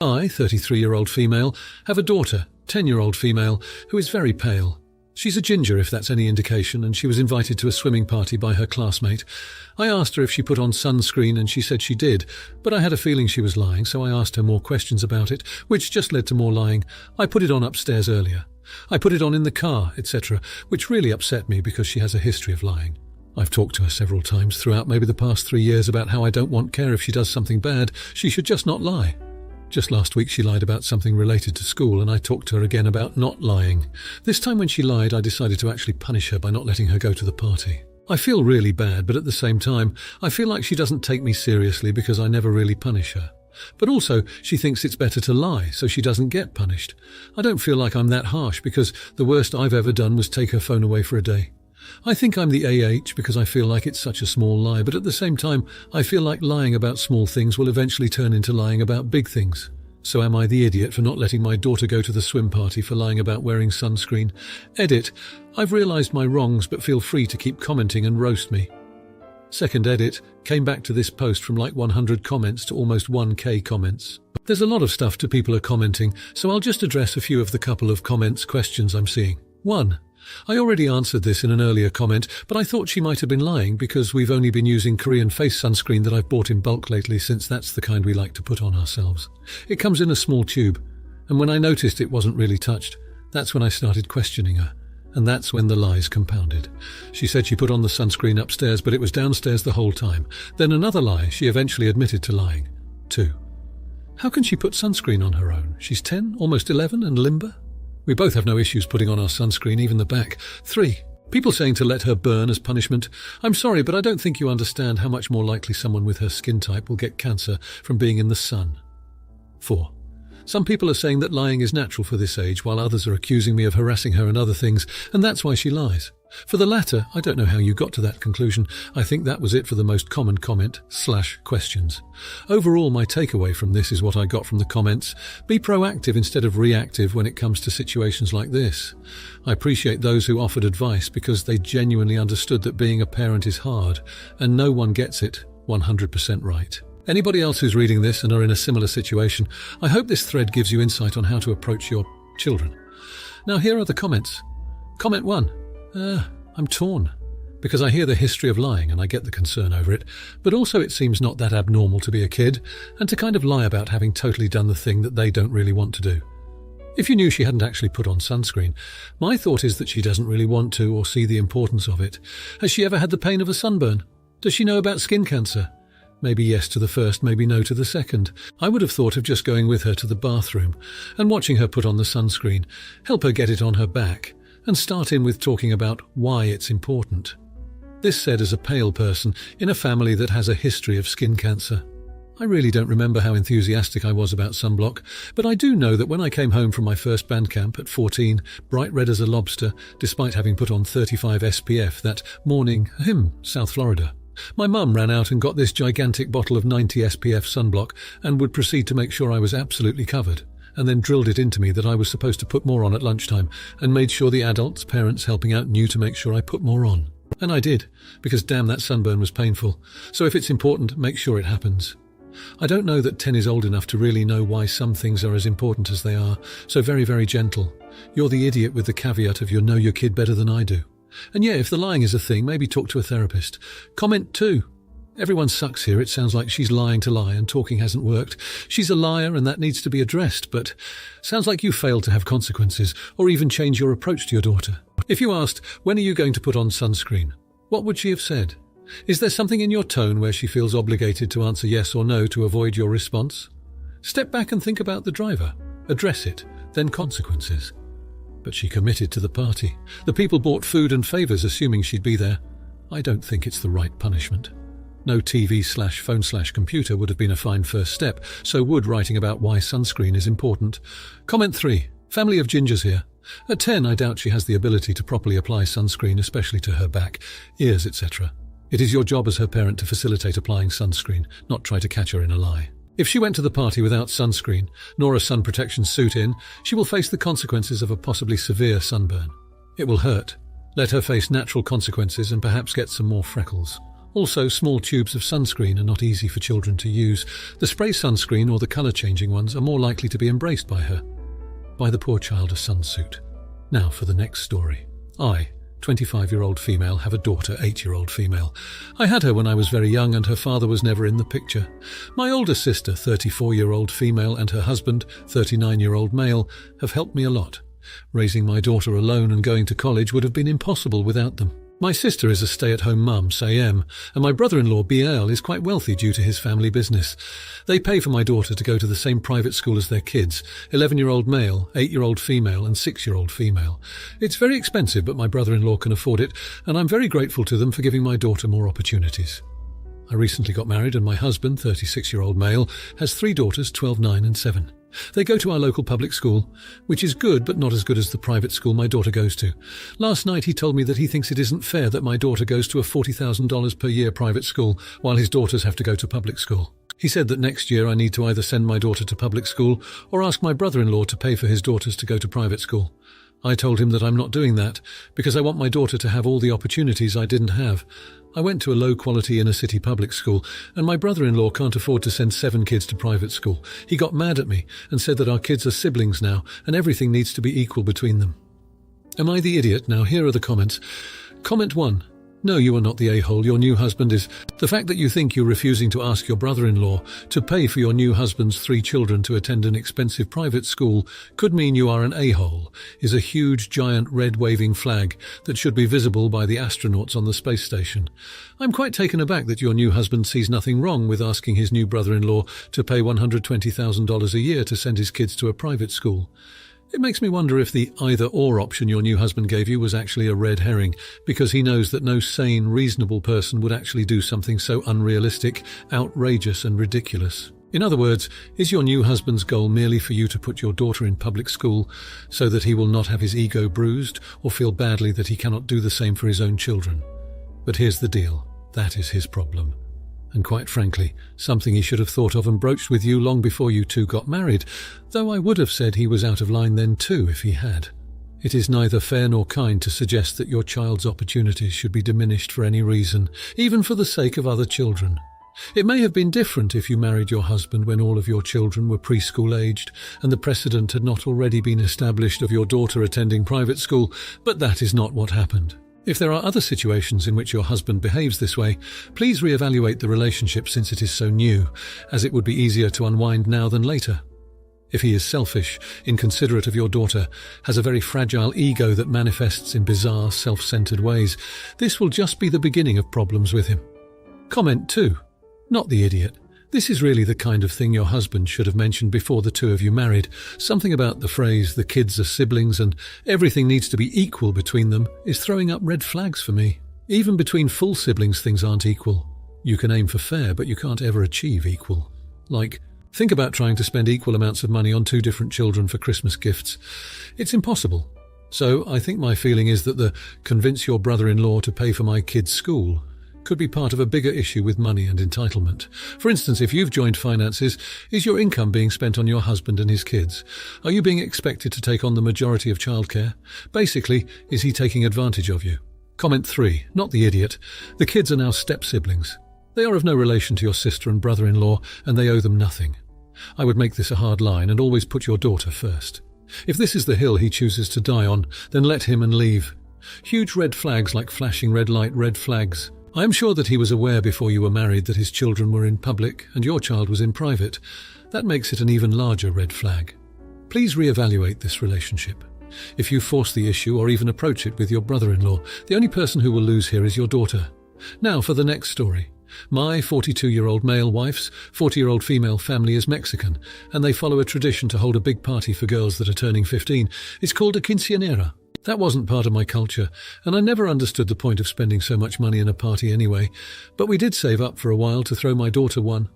I, 33-year-old female, have a daughter, 10-year-old female, who is very pale. She's a ginger, if that's any indication, and she was invited to a swimming party by her classmate. I asked her if she put on sunscreen, and she said she did, but I had a feeling she was lying, so I asked her more questions about it, which just led to more lying. I put it on upstairs earlier. I put it on in the car, etc., which really upset me because she has a history of lying. I've talked to her several times throughout maybe the past 3 years about how I don't care if she does something bad, she should just not lie. Just last week she lied about something related to school, and I talked to her again about not lying. This time when she lied, I decided to actually punish her by not letting her go to the party. I feel really bad, but at the same time, I feel like she doesn't take me seriously because I never really punish her. But also, she thinks it's better to lie, so she doesn't get punished. I don't feel like I'm that harsh because the worst I've ever done was take her phone away for a day. I think I'm the AH because I feel like it's such a small lie, but at the same time, I feel like lying about small things will eventually turn into lying about big things. So am I the idiot for not letting my daughter go to the swim party for lying about wearing sunscreen? Edit: I've realised my wrongs, but feel free to keep commenting and roast me. Second edit: came back to this post from like 100 comments to almost 1k comments. There's a lot of stuff to people are commenting, so I'll just address a few of the couple of questions I'm seeing. 1. I already answered this in an earlier comment, but I thought she might have been lying because we've only been using Korean face sunscreen that I've bought in bulk lately, since that's the kind we like to put on ourselves. It comes in a small tube, and when I noticed it wasn't really touched, that's when I started questioning her, and that's when the lies compounded. She said she put on the sunscreen upstairs, but it was downstairs the whole time. Then another lie: she eventually admitted to lying. 2. How can she put sunscreen on her own? She's 10, almost 11, and limber? We both have no issues putting on our sunscreen, even the back. 3. People saying to let her burn as punishment. I'm sorry, but I don't think you understand how much more likely someone with her skin type will get cancer from being in the sun. 4. Some people are saying that lying is natural for this age, while others are accusing me of harassing her and other things, and that's why she lies. For the latter, I don't know how you got to that conclusion. I think that was it for the most common comment/questions. Overall, my takeaway from this is what I got from the comments. Be proactive instead of reactive when it comes to situations like this. I appreciate those who offered advice because they genuinely understood that being a parent is hard, and no one gets it 100% right. Anybody else who's reading this and are in a similar situation, I hope this thread gives you insight on how to approach your children. Now here are the comments. Comment 1. I'm torn, because I hear the history of lying and I get the concern over it, but also it seems not that abnormal to be a kid and to kind of lie about having totally done the thing that they don't really want to do. If you knew she hadn't actually put on sunscreen, my thought is that she doesn't really want to or see the importance of it. Has she ever had the pain of a sunburn? Does she know about skin cancer? Maybe yes to the first, maybe no to the second. I would have thought of just going with her to the bathroom and watching her put on the sunscreen, help her get it on her back, and start in with talking about why it's important. This said as a pale person in a family that has a history of skin cancer. I really don't remember how enthusiastic I was about sunblock, but I do know that when I came home from my first band camp at 14, bright red as a lobster, despite having put on 35 SPF that morning, South Florida, my mum ran out and got this gigantic bottle of 90 SPF sunblock and would proceed to make sure I was absolutely covered, and then drilled it into me that I was supposed to put more on at lunchtime, and made sure the adults, parents helping out, knew to make sure I put more on. And I did, because damn, that sunburn was painful. So if it's important, make sure it happens. I don't know that 10 is old enough to really know why some things are as important as they are, so very, very gentle. You're the idiot with the caveat of you know your kid better than I do. And yeah, if the lying is a thing, maybe talk to a therapist. Comment 2. Everyone sucks here. It sounds like she's lying to lie and talking hasn't worked. She's a liar and that needs to be addressed, but sounds like you failed to have consequences or even change your approach to your daughter. If you asked, when are you going to put on sunscreen? What would she have said? Is there something in your tone where she feels obligated to answer yes or no to avoid your response? Step back and think about the driver. Address it, then consequences. But she committed to the party. The people bought food and favours assuming she'd be there. I don't think it's the right punishment. No TV/phone/computer would have been a fine first step, so would writing about why sunscreen is important. Comment 3. Family of gingers here. At 10, I doubt she has the ability to properly apply sunscreen, especially to her back, ears, etc. It is your job as her parent to facilitate applying sunscreen, not try to catch her in a lie. If she went to the party without sunscreen, nor a sun protection suit in, she will face the consequences of a possibly severe sunburn. It will hurt. Let her face natural consequences and perhaps get some more freckles. Also, small tubes of sunscreen are not easy for children to use. The spray sunscreen or the colour-changing ones are more likely to be embraced by her. Buy the poor child a sunsuit. Now for the next story. I, 25-year-old female, have a daughter, 8-year-old female. I had her when I was very young and her father was never in the picture. My older sister, 34-year-old female, and her husband, 39-year-old male, have helped me a lot. Raising my daughter alone and going to college would have been impossible without them. My sister is a stay-at-home mum, Sayem, and my brother-in-law, BL, is quite wealthy due to his family business. They pay for my daughter to go to the same private school as their kids, 11-year-old male, 8-year-old female and 6-year-old female. It's very expensive, but my brother-in-law can afford it, and I'm very grateful to them for giving my daughter more opportunities. I recently got married and my husband, 36-year-old male, has 3 daughters, 12, 9 and 7. They go to our local public school, which is good but not as good as the private school my daughter goes to. Last night he told me that he thinks it isn't fair that my daughter goes to a $40,000 per year private school while his daughters have to go to public school. He said that next year I need to either send my daughter to public school or ask my brother-in-law to pay for his daughters to go to private school. I told him that I'm not doing that because I want my daughter to have all the opportunities I didn't have. I went to a low-quality inner-city public school, and my brother-in-law can't afford to send 7 kids to private school. He got mad at me and said that our kids are siblings now, and everything needs to be equal between them. Am I the idiot? Now here are the comments. Comment 1. No, you are not the a-hole. Your new husband is... The fact that you think you're refusing to ask your brother-in-law to pay for your new husband's 3 children to attend an expensive private school could mean you are an a-hole, is a huge, giant, red-waving flag that should be visible by the astronauts on the space station. I'm quite taken aback that your new husband sees nothing wrong with asking his new brother-in-law to pay $120,000 a year to send his kids to a private school. It makes me wonder if the either-or option your new husband gave you was actually a red herring, because he knows that no sane, reasonable person would actually do something so unrealistic, outrageous and ridiculous. In other words, is your new husband's goal merely for you to put your daughter in public school so that he will not have his ego bruised or feel badly that he cannot do the same for his own children? But here's the deal. That is his problem. And quite frankly, something he should have thought of and broached with you long before you two got married, though I would have said he was out of line then too if he had. It is neither fair nor kind to suggest that your child's opportunities should be diminished for any reason, even for the sake of other children. It may have been different if you married your husband when all of your children were preschool aged and the precedent had not already been established of your daughter attending private school, but that is not what happened. If there are other situations in which your husband behaves this way, please reevaluate the relationship since it is so new, as it would be easier to unwind now than later. If he is selfish, inconsiderate of your daughter, has a very fragile ego that manifests in bizarre, self-centered ways, this will just be the beginning of problems with him. Comment 2. Not the idiot. This is really the kind of thing your husband should have mentioned before the two of you married. Something about the phrase, the kids are siblings and everything needs to be equal between them, is throwing up red flags for me. Even between full siblings things aren't equal. You can aim for fair, but you can't ever achieve equal. Like, think about trying to spend equal amounts of money on 2 different children for Christmas gifts. It's impossible. So I think my feeling is that the convince your brother-in-law to pay for my kid's school could be part of a bigger issue with money and entitlement. For instance, if you've joined finances, is your income being spent on your husband and his kids? Are you being expected to take on the majority of childcare? Basically, is he taking advantage of you? Comment 3. Not the idiot. The kids are now step-siblings. They are of no relation to your sister and brother-in-law, and they owe them nothing. I would make this a hard line and always put your daughter first. If this is the hill he chooses to die on, then let him and leave. Huge red flags like flashing red light red flags. I am sure that he was aware before you were married that his children were in public and your child was in private. That makes it an even larger red flag. Please reevaluate this relationship. If you force the issue or even approach it with your brother-in-law, the only person who will lose here is your daughter. Now for the next story. My 42-year-old male wife's 40-year-old female family is Mexican, and they follow a tradition to hold a big party for girls that are turning 15. It's called a quinceañera. That wasn't part of my culture, and I never understood the point of spending so much money in a party anyway, but we did save up for a while to throw my daughter one.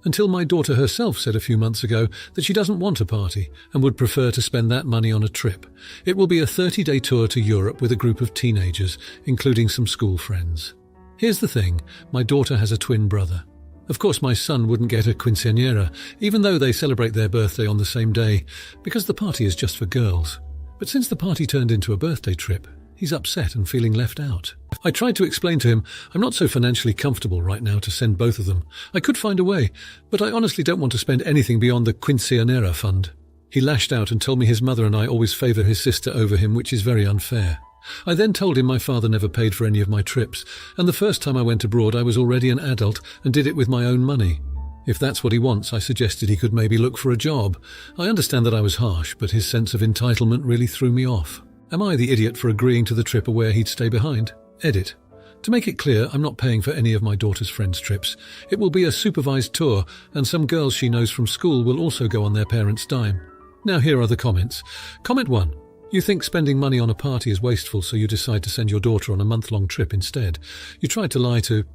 Until my daughter herself said a few months ago that she doesn't want a party and would prefer to spend that money on a trip. It will be a 30-day tour to Europe with a group of teenagers, including some school friends. Here's the thing, my daughter has a twin brother. Of course my son wouldn't get a quinceañera, even though they celebrate their birthday on the same day, because the party is just for girls. But since the party turned into a birthday trip, He's upset and feeling left out. I tried to explain to him, I'm not so financially comfortable right now to send both of them. I could find a way, but I honestly don't want to spend anything beyond the Quinceañera fund. He lashed out and told me his mother and I always favour his sister over him, which is very unfair. I then told him my father never paid for any of my trips, and the first time I went abroad I was already an adult and did it with my own money. If that's what he wants, I suggested he could maybe look for a job. I understand that I was harsh, but his sense of entitlement really threw me off. Am I the idiot for agreeing to the trip or where he'd stay behind? Edit. To make it clear, I'm not paying for any of my daughter's friends' trips. It will be a supervised tour, and some girls she knows from school will also go on their parents' dime. Now here are the comments. Comment 1. You think spending money on a party is wasteful, so you decide to send your daughter on a month-long trip instead. You tried to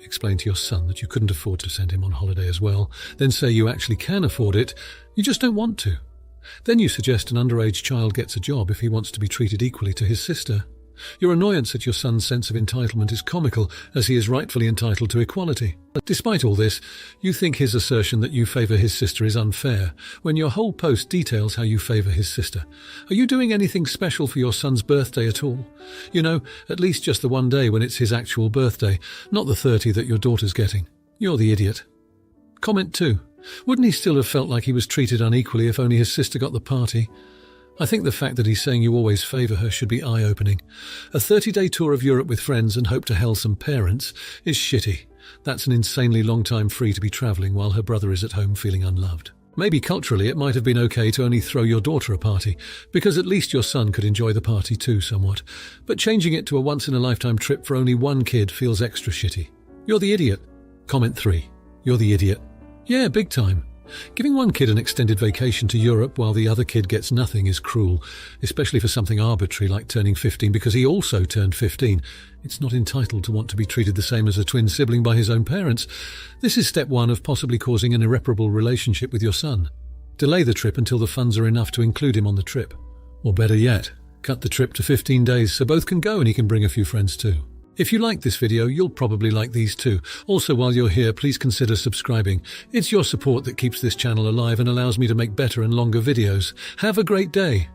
explain to your son that you couldn't afford to send him on holiday as well, then say you actually can afford it, you just don't want to. Then you suggest an underage child gets a job if he wants to be treated equally to his sister. Your annoyance at your son's sense of entitlement is comical, as he is rightfully entitled to equality. Despite all this, you think his assertion that you favour his sister is unfair, when your whole post details how you favour his sister. Are you doing anything special for your son's birthday at all? You know, at least just the one day when it's his actual birthday, not the 30 that your daughter's getting. You're the idiot. Comment 2. Wouldn't he still have felt like he was treated unequally if only his sister got the party? I think the fact that he's saying you always favour her should be eye-opening. A 30-day tour of Europe with friends and hope to hell some parents is shitty. That's an insanely long time free to be travelling while her brother is at home feeling unloved. Maybe culturally it might have been okay to only throw your daughter a party, because at least your son could enjoy the party too somewhat. But changing it to a once-in-a-lifetime trip for only one kid feels extra shitty. You're the idiot. Comment 3. You're the idiot. Yeah, big time. Giving one kid an extended vacation to Europe while the other kid gets nothing is cruel, especially for something arbitrary like turning 15 because he also turned 15. It's not entitled to want to be treated the same as a twin sibling by his own parents. This is step 1 of possibly causing an irreparable relationship with your son. Delay the trip until the funds are enough to include him on the trip. Or better yet, cut the trip to 15 days so both can go and he can bring a few friends too. If you like this video, you'll probably like these too. Also, while you're here, please consider subscribing. It's your support that keeps this channel alive and allows me to make better and longer videos. Have a great day.